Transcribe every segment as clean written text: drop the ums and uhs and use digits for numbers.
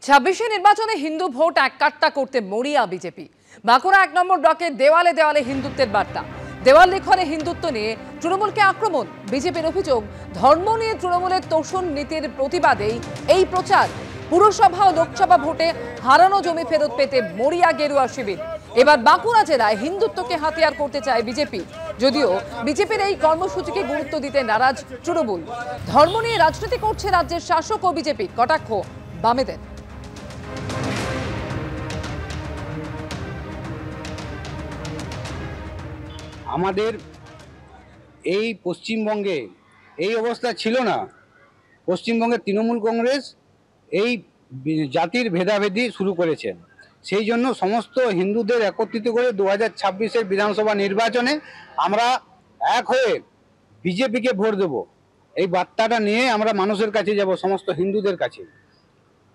26 নির্বাচনে হিন্দু ভোট এককাট্টা করতে মরিয়া বিজেপি। বাঁকুড়া 1 নম্বর ব্লকের দেওয়ালে দেওয়ালে হিন্দুত্বের বার্তা। দেওয়াল লিখনে হিন্দুত্ব নিয়ে তৃণমূলকে আক্রমণ। বিজেপির অভিযোগ, ধর্ম নিয়ে তৃণমূলের তোষণ নীতির প্রতিবাদেই এই প্রচার। পুরসভা ও লোকসভা ভোটে হারানো জমি ফেরত পেতে মরিয়া গেরুয়া শিবির। এবার বাঁকুড়া জেলায় হিন্দুত্বকে হাতিয়ার করতে চায় বিজেপি। যদিও বিজেপির এই কর্মসূচিকে গুরুত্ব দিতে নারাজ তৃণমূল। ধর্ম নিয়ে রাজনীতি করছে রাজ্যের শাসক ও বিজেপি, কটাক্ষ বামেদের। আমাদের এই পশ্চিমবঙ্গে এই অবস্থা ছিল না। পশ্চিমবঙ্গের তৃণমূল কংগ্রেস এই জাতির ভেদাভেদি শুরু করেছেন। সেই জন্য সমস্ত হিন্দুদের একত্রিত করে 2026-এর বিধানসভা নির্বাচনে আমরা এক হয়ে বিজেপিকে ভোট দেব। এই বার্তাটা নিয়ে আমরা মানুষের কাছে যাব, সমস্ত হিন্দুদের কাছে,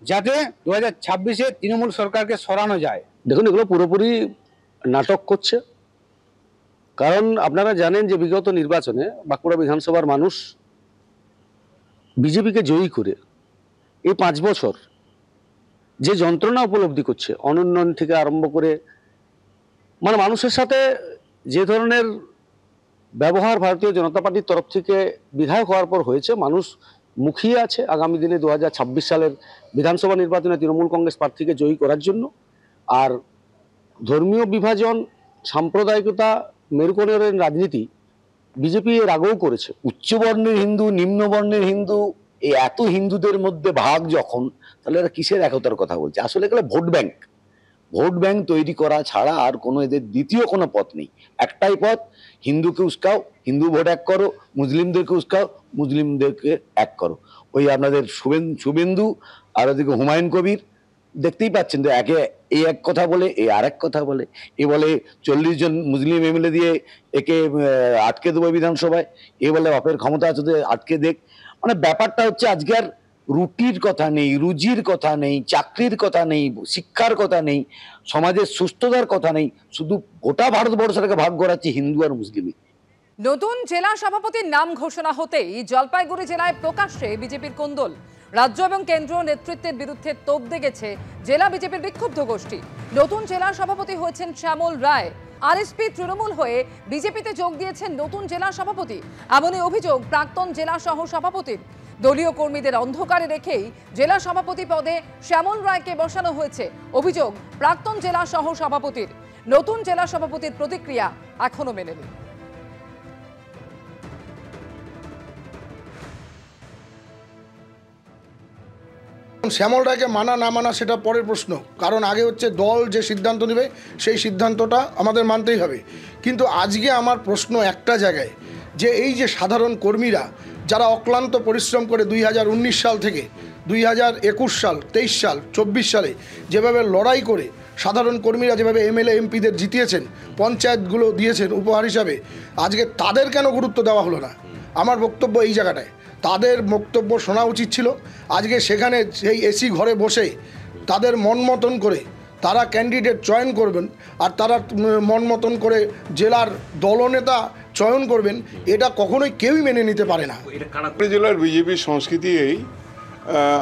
যাতে 2026-এ তৃণমূল সরকারকে সরানো যায়। দেখুন, এগুলো পুরোপুরি নাটক করছে। কারণ আপনারা জানেন যে বিগত নির্বাচনে বাঁকুড়া বিধানসভার মানুষ বিজেপিকে জয়ী করে এই 5 বছর যে যন্ত্রণা উপলব্ধি করছে, অনুন্নয়ন থেকে আরম্ভ করে মানে মানুষের সাথে যে ধরনের ব্যবহার ভারতীয় জনতা পার্টির তরফ থেকে বিধায়ক হওয়ার পর হয়েছে, মানুষ মুখিয়ে আছে আগামী দিনে 2026 সালের বিধানসভা নির্বাচনে তৃণমূল কংগ্রেস প্রার্থীকে জয়ী করার জন্য। আর ধর্মীয় বিভাজন, সাম্প্রদায়িকতা, মেরুকরণের রাজনীতি বিজেপি এর আগেও করেছে। উচ্চবর্ণের হিন্দু, নিম্নবর্ণের হিন্দু, এই এত হিন্দুদের মধ্যে ভাগ যখন, তাহলে এরা কিসের একতার কথা বলছে? আসলে এগুলো ভোট ব্যাংক তৈরি করা ছাড়া আর কোনো এদের দ্বিতীয় কোনো পথ নেই। একটাই পথ, হিন্দুকে উস্কাও, হিন্দু ভোট এক করো, মুসলিমদেরকে উস্কাও, মুসলিমদেরকে এক করো। ওই আপনাদের শুভেন্দু আর ওদিকে হুমায়ুন কবির দেখতেই পাচ্ছেন তো, একে এই এক কথা বলে এ আর এক কথা বলে। এ বলে 40 জন মুসলিম এমএলএ দিয়ে একে আটকে দেবো বিধানসভায়, এ বলে বাপের ক্ষমতা আছে আটকে দেখ। মানে ব্যাপারটা হচ্ছে আজকে আর রুটির কথা নেই, রুজির কথা নেই, চাকরির কথা নেই, শিক্ষার কথা নেই, সমাজের সুস্থতার কথা নেই, শুধু গোটা ভারতবর্ষটাকে ভাগ করাচ্ছে হিন্দু আর মুসলিমে। নতুন জেলা সভাপতির নাম ঘোষণা হতেই জলপাইগুড়ি জেলায় প্রকাশ্যে বিজেপির কোন্দল। রাজ্য এবং কেন্দ্রীয় নেতৃত্বের বিরুদ্ধে তোপ দেগেছে জেলা বিজেপির বিক্ষুব্ধ গোষ্ঠী। নতুন জেলা সভাপতি হয়েছেন শ্যামল রায়। আরএসপি তৃণমূল হয়ে বিজেপিতে যোগ দিয়েছেন নতুন জেলা সভাপতি, এমনই অভিযোগ প্রাক্তন জেলা সহ সভাপতির। দলীয় কর্মীদের অন্ধকারে রেখেই জেলা সভাপতি পদে শ্যামল রায়কে বসানো হয়েছে, অভিযোগ প্রাক্তন জেলা সহ সভাপতির। নতুন জেলা সভাপতির প্রতিক্রিয়া এখনো মেলেনি। শ্যামল রায়কে মানা না মানা সেটা পরের প্রশ্ন, কারণ আগে হচ্ছে দল যে সিদ্ধান্ত নেবে সেই সিদ্ধান্তটা আমাদের মানতেই হবে। কিন্তু আজকে আমার প্রশ্ন একটা জায়গায়, যে এই যে সাধারণ কর্মীরা যারা অক্লান্ত পরিশ্রম করে 2019 সাল থেকে 2021 সাল, 23 সাল, 24 সালে যেভাবে লড়াই করে সাধারণ কর্মীরা যেভাবে এমএলএ এমপিদের জিতিয়েছেন, পঞ্চায়েতগুলো দিয়েছেন উপহার হিসাবে, আজকে তাদের কেন গুরুত্ব দেওয়া হলো না? আমার বক্তব্য এই জায়গাটায়, তাদের বক্তব্য শোনা উচিত ছিল। আজকে সেখানে সেই এসি ঘরে বসে তাদের মন মতন করে তারা ক্যান্ডিডেট চয়ন করবেন, আর তারা মন মতন করে জেলার দলনেতা চয়ন করবেন, এটা কখনোই কেউই মেনে নিতে পারে না। জেলার বিজেপির সংস্কৃতি এই,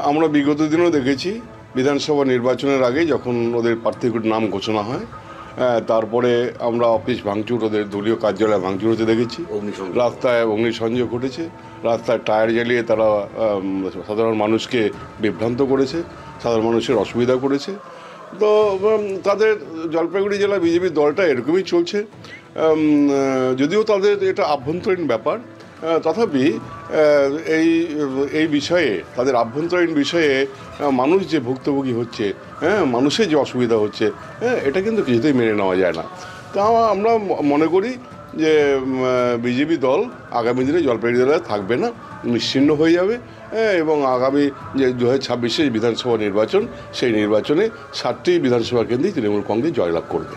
আমরা বিগত দিনেও দেখেছি বিধানসভা নির্বাচনের আগে যখন ওদের প্রার্থীর নাম ঘোষণা হয়, তারপরে আমরা অফিস ভাঙচুর, ওদের দলীয় কার্যালয় ভাঙচুর হতে দেখেছি, রাস্তায় অগ্নিসংযোগ ঘটেছে, রাস্তায় টায়ার জ্বালিয়ে তারা সাধারণ মানুষকে বিভ্রান্ত করেছে, সাধারণ মানুষের অসুবিধা করেছে। তো তাদের জলপাইগুড়ি জেলা বিজেপি দলটা এরকমই চলছে। যদিও তাদের এটা আভ্যন্তরীণ ব্যাপার, তথাপি এই বিষয়ে, তাদের আভ্যন্তরীণ বিষয়ে মানুষ যে ভুক্তভোগী হচ্ছে, মানুষের যে অসুবিধা হচ্ছে, এটা কিন্তু কিছুতেই মেনে নেওয়া যায় না। তা আমরা মনে করি যে বিজেপি দল আগামী দিনে জলপাইগুড়ি জেলায় থাকবে না, নিশ্চিহ্ন হয়ে যাবে, এবং আগামী যে 2026 বিধানসভা নির্বাচন, সেই নির্বাচনে 7টি বিধানসভা কেন্দ্রে তৃণমূল কংগ্রেস জয়লাভ করবে।